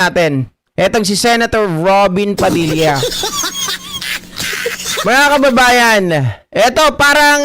natin. Etong si Senator Robin Padilla. Mga kababayan, eto parang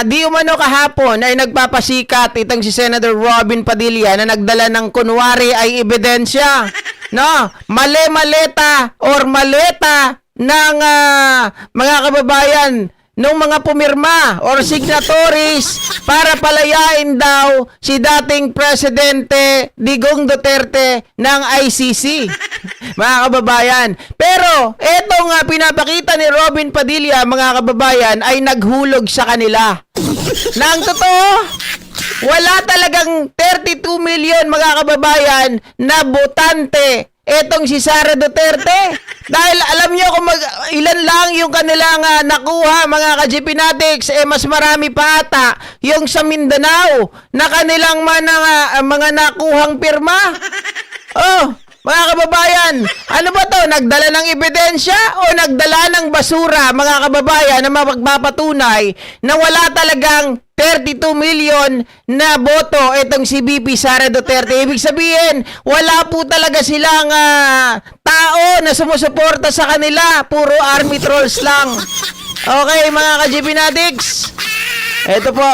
di umano kahapon ay nagpapasikat itong si Senator Robin Padilla na nagdala ng kunwari ay ebidensya. No, maleta or maleta ng mga kababayan nung mga pumirma or signatories para palayain daw si dating Presidente Digong Duterte ng ICC. Mga kababayan. Pero, etong pinapakita ni Robin Padilla, mga kababayan, ay naghulog sa kanila. Nang totoo, wala talagang 32 million, mga kababayan, na botante etong si Sara Duterte. Dahil alam nyo kung ilan lang yung kanilang nakuha, mga ka-GP Natics, mas marami pa ata yung sa Mindanao na kanilang mga nakuhang pirma. Oh, mga kababayan, ano ba to? Nagdala ng ebidensya o nagdala ng basura, mga kababayan, na magpapatunay na wala talagang 32 million na boto itong si BP Sara Duterte. Ibig sabihin, wala po talaga silang tao na sumusuporta sa kanila. Puro army trolls lang. Okay, mga ka-GP Natics. Ito po.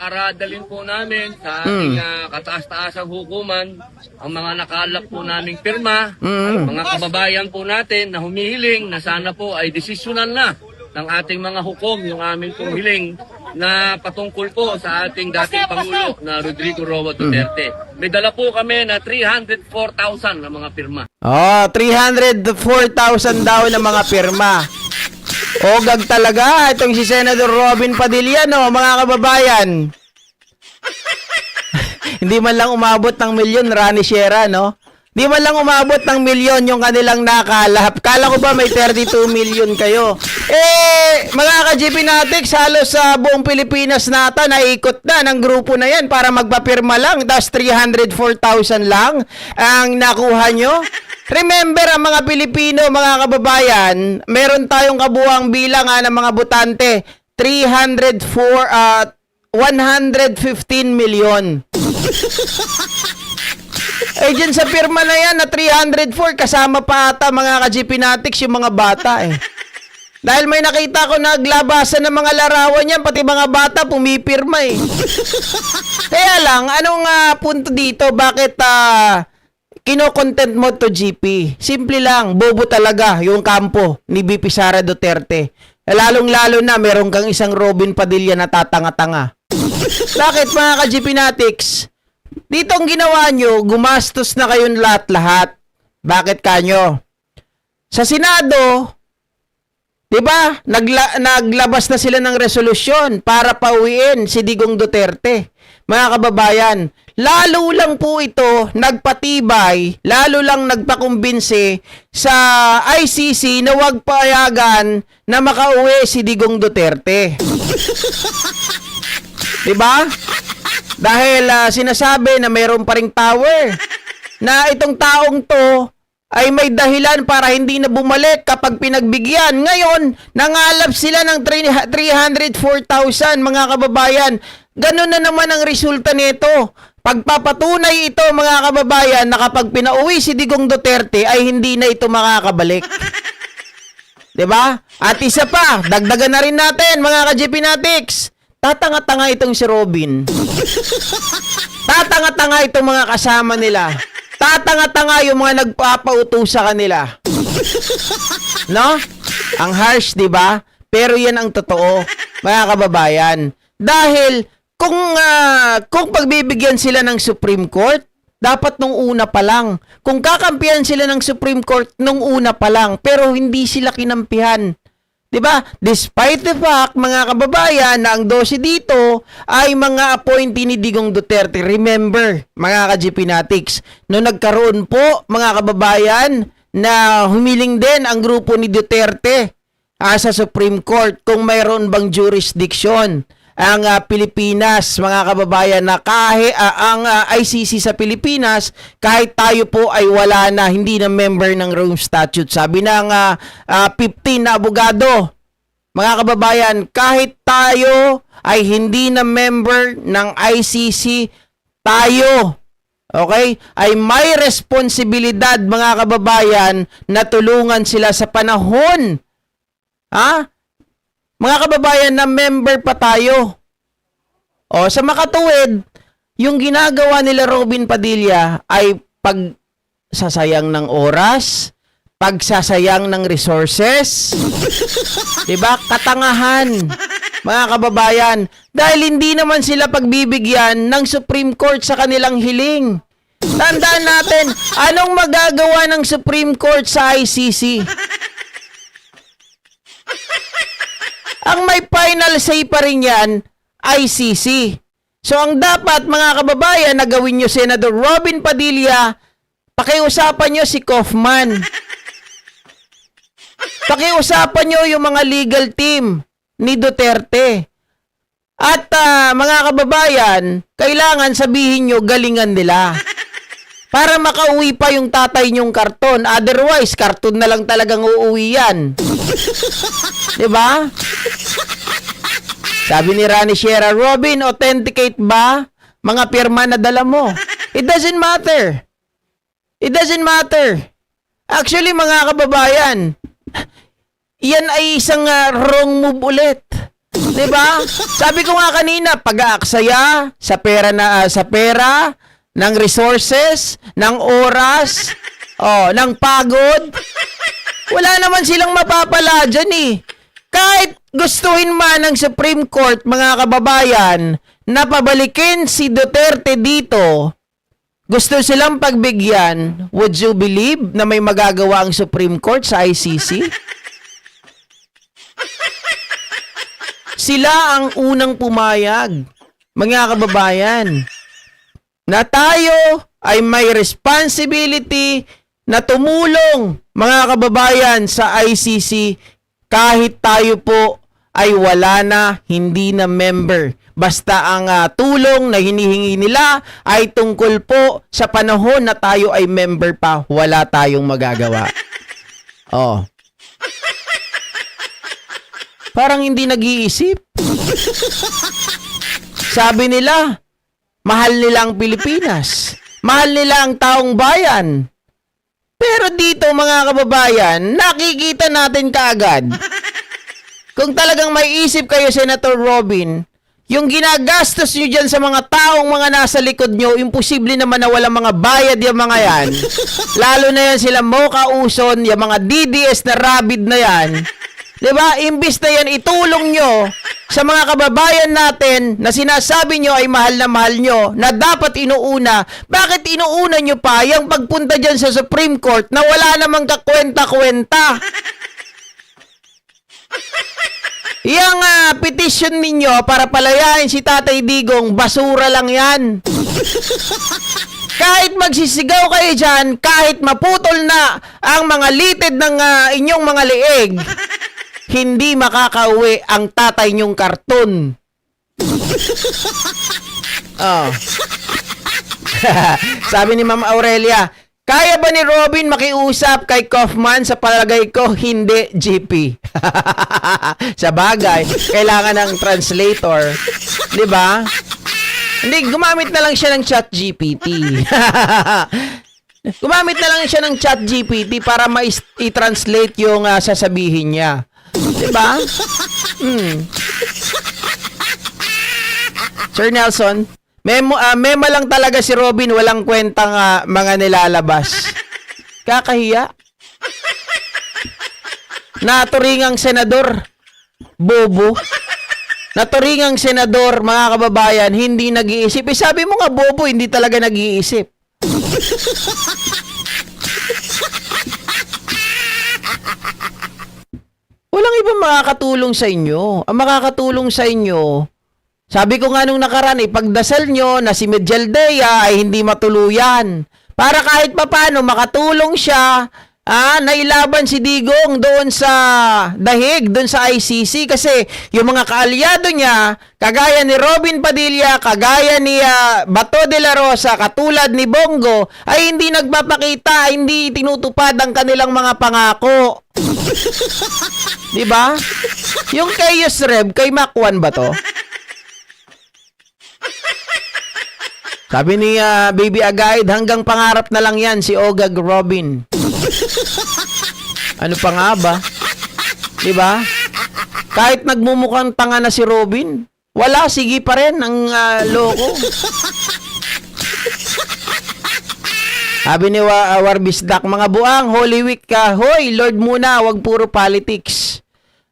Para dalhin po namin sa ating kataas-taasang hukuman ang mga nakalap po naming pirma, mga kababayan po natin na humihiling na sana po ay desisyonan na ng ating mga hukom yung aming pong hiling na patungkol po sa ating dating Pangulo na Rodrigo Roa Duterte. May dala po kami na 304,000 na mga pirma. Oh, 304,000 daw na mga pirma. Ogag talaga itong si Senator Robin Padilla, no, mga kababayan. Hindi man lang umabot ng milyon, Rani Sierra, no? Hindi man lang umabot ng milyon yung kanilang nakalap. Kala ko ba may 32 million kayo? Mga ka-GP Natics, halos sa buong Pilipinas nata, naikot na ng grupo na yan para magpapirma lang. Tapos 304,000 lang ang nakuha nyo. Remember, ang mga Pilipino, mga kababayan, meron tayong kabuang bilang ng mga botante, 115 million. Dyan sa pirma na yan na 304, kasama pa ata, mga ka-GP Natics, yung mga bata Dahil may nakita ko naglabasan ng mga larawan yan, pati mga bata pumipirma Kaya lang, anong punto dito? Bakit kino-content mo to, GP? Simple lang, bobo talaga yung kampo ni BP Sara Duterte. Lalong-lalo na meron kang isang Robin Padilla na tatanga-tanga. Bakit, mga ka-GP Natics? Dito ang ginawa nyo, gumastos na kayong lahat-lahat. Bakit kanyo? Sa Senado, diba, naglabas na sila ng resolusyon para pauwiin si Digong Duterte. Mga kababayan, lalo lang po ito nagpatibay, lalo lang nagpakumbinsi sa ICC na huwag payagan na makauwi si Digong Duterte. Diba? Dahil sinasabi na mayroon pa ring power na itong taong to ay may dahilan para hindi na bumalik kapag pinagbigyan. Ngayon, nangalap sila ng 304,000, mga kababayan. Ganun na naman ang resulta nito. Pagpapatunay ito, mga kababayan, na kapag pinauwi si Digong Duterte ay hindi na ito makakabalik. Diba? At isa pa, dagdagan na rin natin, mga ka-GP Natics. Tatanga-tanga itong si Robin. Tatanga-tanga itong mga kasama nila. Tatanga-tanga yung mga nagpapautos sa kanila. No? Ang harsh, di ba? Pero yan ang totoo, mga kababayan. Dahil kung pagbibigyan sila ng Supreme Court, dapat nung una pa lang. Kung kakampihan sila ng Supreme Court nung una pa lang, pero hindi sila kinampihan. Diba? Despite the fact, mga kababayan, na ang 12 dito ay mga appointee ni Digong Duterte. Remember, mga ka-GP Natics, noong nagkaroon po, mga kababayan, na humiling din ang grupo ni Duterte sa Supreme Court kung mayroon bang jurisdiction ang Pilipinas, mga kababayan, na kahit ang ICC sa Pilipinas, kahit tayo po ay wala na, hindi na member ng Rome Statute. Sabi ng 15 na abogado mga kababayan, kahit tayo ay hindi na member ng ICC, tayo, okay, ay may responsibilidad, mga kababayan, na tulungan sila sa panahon. Ha? Mga kababayan, na member pa tayo. O, sa makatuwid, yung ginagawa nila Robin Padilla ay pagsasayang ng oras, pagsasayang ng resources, 'di ba? Katangahan, mga kababayan, dahil hindi naman sila pagbibigyan ng Supreme Court sa kanilang hiling. Tandaan natin, anong magagawa ng Supreme Court sa ICC? Ang may final say pa rin yan, ICC. So ang dapat, mga kababayan, na gawin nyo, Senator Robin Padilla, pakiusapan nyo si Kaufman. Pakiusapan nyo yung mga legal team ni Duterte. At mga kababayan, kailangan sabihin nyo galingan nila. Para makauwi pa yung tatay nyong karton. Otherwise, karton na lang talagang uuwi yan. Diba? Sabi ni Rani Sierra, Robin, authenticate ba mga pirma na dala mo? It doesn't matter. It doesn't matter. Actually, mga kababayan, yan ay isang wrong move ulit. 'Di ba? Sabi ko nga kanina, pag-aaksaya sa pera ng resources, ng oras, ng pagod. Wala naman silang mapapala dyan eh. Kahit gustuhin man ng Supreme Court, mga kababayan, na pabalikin si Duterte dito, gusto silang pagbigyan, would you believe na may magagawa ang Supreme Court sa ICC? Sila ang unang pumayag, mga kababayan, na tayo ay may responsibility na tumulong, mga kababayan, sa ICC kahit tayo po ay wala na, hindi na member. Basta ang tulong na hinihingi nila ay tungkol po sa panahon na tayo ay member pa, wala tayong magagawa. Oh. Parang hindi nag-iisip. Sabi nila, mahal nila ang Pilipinas. Mahal nila ang taong bayan. Pero dito, mga kababayan, nakikita natin kaagad. Kung talagang may isip kayo, Senator Robin, yung ginagastos nyo dyan sa mga taong mga nasa likod nyo, imposible naman na walang mga bayad yung mga yan. Lalo na yan sila Mocha Uson, yung mga DDS na rabid na yan. Diba? Imbis na yan, itulong nyo sa mga kababayan natin na sinasabi nyo ay mahal nyo, na dapat inuuna. Bakit inuuna nyo pa yung pagpunta dyan sa Supreme Court na wala namang kakwenta-kwenta? Yang petition ninyo para palayain si Tatay Digong, basura lang yan. Kahit magsisigaw kayo dyan, kahit maputol na ang mga litid ng inyong mga liig, hindi makakauwi ang tatay nyong karton. Oh. Sabi ni Ma'am Aurelia, kaya ba ni Robin makiusap kay Kaufman? Sa palagay ko, hindi, GP. Sa bagay, kailangan ng translator. Di ba? Hindi, gumamit na lang siya ng chat GPT. Gumamit na lang siya ng chat GPT para i-translate yung sasabihin niya. Diba? Sir Nelson, mema lang talaga si Robin, walang kwentang mga nilalabas. Kakahiya. Naturingang senador, bobo. Naturingang senador, mga kababayan, hindi nag-iisip. Sabi mo nga, bobo, hindi talaga nag-iisip. Walang ibang makakatulong sa inyo. Ang makakatulong sa inyo, sabi ko nga nung nakaraan, pagdasal nyo na si Medjaldea ay hindi matuluyan. Para kahit papano makatulong siya nailaban si Digong doon sa dahig, doon sa ICC kasi yung mga kaalyado niya, kagaya ni Robin Padilla, kagaya ni Bato de la Rosa, katulad ni Bongo, ay hindi nagpapakita, hindi tinutupad ang kanilang mga pangako. Di ba? Yung kay Yusreb, kay Makwan ba to? Sabi ni Baby Agaid, hanggang pangarap na lang yan si Ogag Robin. Ano pa nga ba? Diba? Kahit nagmumukhang tanga na si Robin, wala, sige pa rin ang loko. Sabi ni Warbisdak, mga buang, Holy Week ka. Hoy, Lord muna, wag puro politics.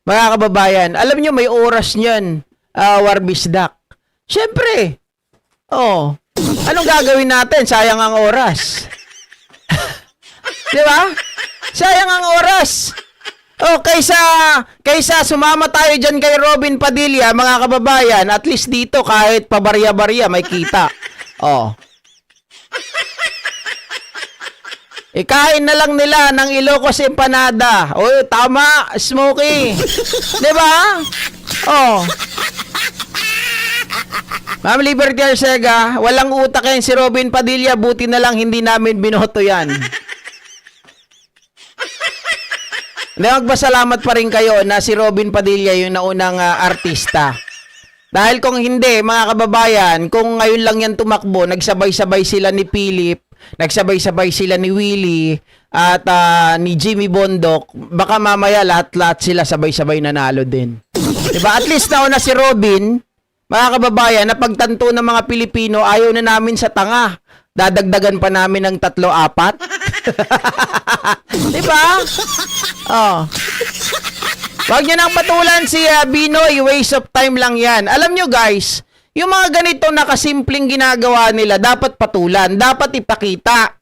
Mga kababayan, alam nyo may oras niyan, Warbisdak. Siyempre, anong gagawin natin? Sayang ang oras. Diba? Sayang ang oras. Kaysa sumama tayo dyan kay Robin Padilla, mga kababayan, at least dito kahit pabarya-barya may kita. Ikain na lang nila ng Ilocos empanada. Tama, Smokey. Diba? Ma'am Liberty Arcega, walang utak yan si Robin Padilla, buti na lang hindi namin binoto yan. Magpasalamat pa rin kayo na si Robin Padilla yung naunang artista. Dahil kung hindi, mga kababayan, kung ngayon lang yan tumakbo, nagsabay-sabay sila ni Philip, nagsabay-sabay sila ni Willie, at ni Jimmy Bondok, baka mamaya lahat-lahat sila sabay-sabay nanalo din. Diba? At least nauna si Robin, mga kababayan, na pagtanto ng mga Pilipino, ayaw na namin sa tanga. Dadagdagan pa namin ng 3-4. Diba? Wag nyo nang patulan si Binoy, waste of time lang yan. Alam nyo guys, yung mga ganito nakasimpleng ginagawa nila, dapat patulan, dapat ipakita.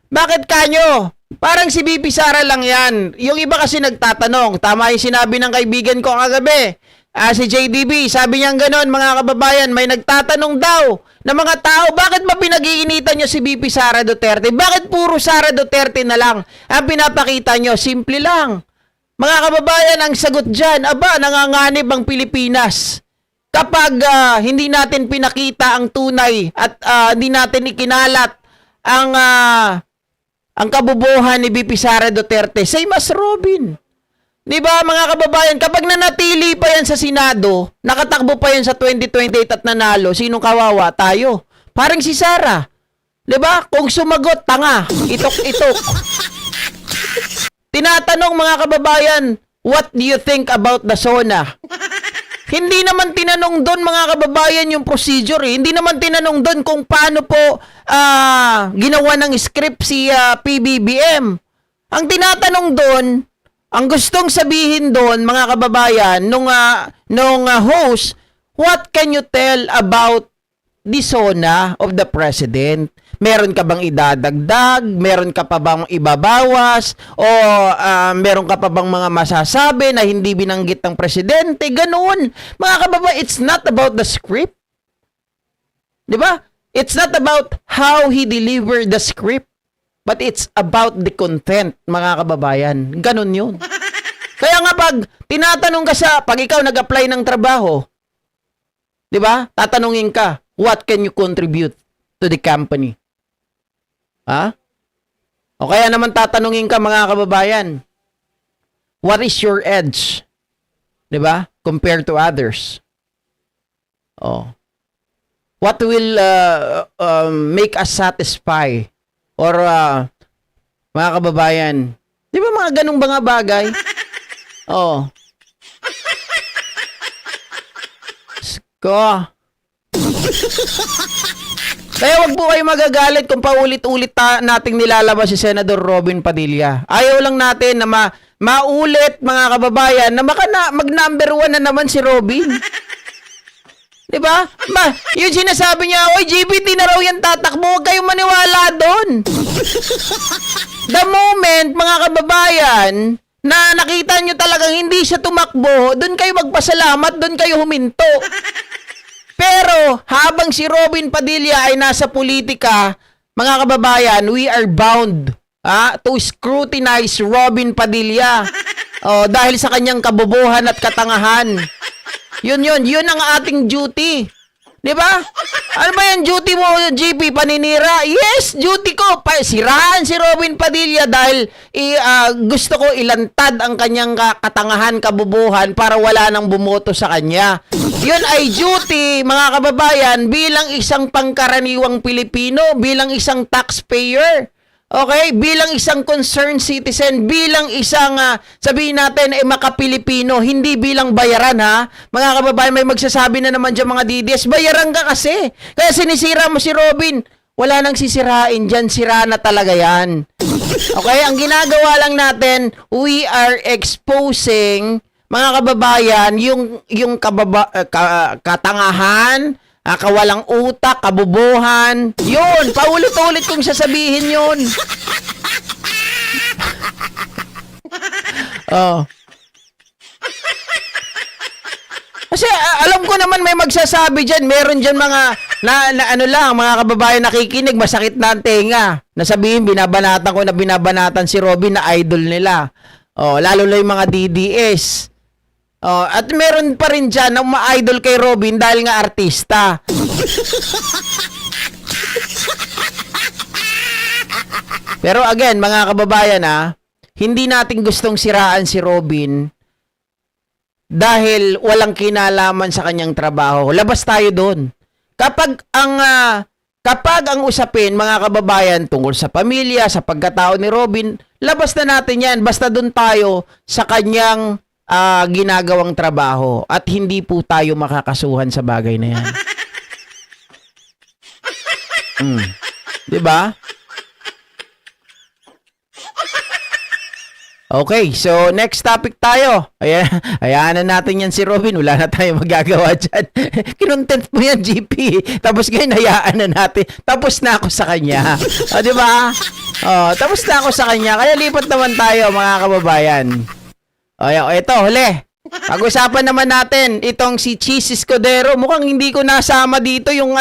Bakit kanyo? Parang si BP Sara lang yan. Yung iba kasi nagtatanong, tama yung sinabi ng kaibigan ko kagabi. Si JDB, sabi niya gano'n, mga kababayan, may nagtatanong daw na mga tao, bakit ba pinag-iinitan nyo si BP Sara Duterte? Bakit puro Sara Duterte na lang ang pinapakita nyo? Simple lang. Mga kababayan, ang sagot dyan, nanganganib ang Pilipinas. Kapag hindi natin pinakita ang tunay at hindi natin ikinalat ang kabubuhan ni BP Sara Duterte, same as Robin. Diba mga kababayan, kapag nanatili pa yan sa Senado, nakatakbo pa yan sa 2028 at nanalo, sinong kawawa? Tayo. Parang si Sara. Diba? Kung sumagot, tanga. Itok-itok. Tinatanong mga kababayan, what do you think about the SONA? Hindi naman tinanong doon mga kababayan yung procedure. Hindi naman tinanong doon kung paano po ginawa ng script si PBBM. Ang tinatanong doon, ang gustong sabihin doon, mga kababayan, nung host, what can you tell about the SONA of the President? Meron ka bang idadagdag? Meron ka pa bang ibabawas? O meron ka pa bang mga masasabi na hindi binanggit ng Presidente? Ganun. Mga kababayan, it's not about the script. Diba? It's not about how he delivered the script. But it's about the content, mga kababayan. Ganun yun. Kaya nga pag tinatanong ka pag ikaw nag-apply ng trabaho, di ba? Tatanungin ka, what can you contribute to the company? O kaya naman tatanungin ka, mga kababayan, what is your edge? Di ba? Compared to others. What will make us satisfy? Or, mga kababayan, di ba mga ganong mga bagay? Kaya wag po kayo magagalit kung paulit-ulit nating nilalabas si Senador Robin Padilla. Ayaw lang natin na maulit, mga kababayan, na mag-number 1 na naman si Robin. Diba? Yung sinasabi niya, oy, GPT na raw yan tatakbo, huwag kayong maniwala doon. The moment, mga kababayan, na nakita nyo talagang hindi siya tumakbo, doon kayo magpasalamat, doon kayo huminto. Pero, habang si Robin Padilla ay nasa politika, mga kababayan, we are bound to scrutinize Robin Padilla. Dahil sa kanyang kabobohan at katangahan. Yun ang ating duty. 'Di ba? Ano ba yung duty mo, GP? Paninira? Yes, duty ko. Sirahan si Robin Padilla dahil gusto ko ilantad ang kanyang katangahan, kabobohan para wala nang bumoto sa kanya. Yun ay duty, mga kababayan, bilang isang pangkaraniwang Pilipino, bilang isang taxpayer. Okay? Bilang isang concerned citizen, bilang isang, sabihin natin, maka-Pilipino, hindi bilang bayaran, ha? Mga kababayan, may magsasabi na naman dyan mga DDS, bayaran ka kasi. Kaya sinisira mo si Robin. Wala nang sisirain dyan, sira na talaga yan. Okay? Ang ginagawa lang natin, we are exposing, mga kababayan, yung katangahan, kawalang utak, kabubuhan. Yun, paulit-ulit kong sasabihin yun. Kasi alam ko naman may magsasabi dyan. Meron dyan mga, mga kababayan nakikinig, masakit na ang tenga. Nasabihin, binabanatan si Robin na idol nila. Lalo na yung mga DDS. At meron pa rin dyan na ma-idol kay Robin dahil nga artista. Pero again, mga kababayan, hindi natin gustong siraan si Robin dahil walang kinalaman sa kanyang trabaho. Labas tayo doon. Kapag ang usapin, mga kababayan, tungkol sa pamilya, sa pagkatao ni Robin, labas na natin yan. Basta doon tayo sa kanyang ginagawang trabaho at hindi po tayo makakasuhan sa bagay na yan. 'Di ba? Okay, so next topic tayo. Hayaan na natin yan si Robin. Wala na tayong magagawa dyan. Kinontent mo yan, GP. Tapos ngayon, hayaan na natin. Tapos na ako sa kanya. Di ba? Tapos na ako sa kanya. Kaya lipat naman tayo, mga kababayan. Ito, huli. Pag-usapan naman natin itong si Cheese Escudero. Mukhang hindi ko nasama dito yung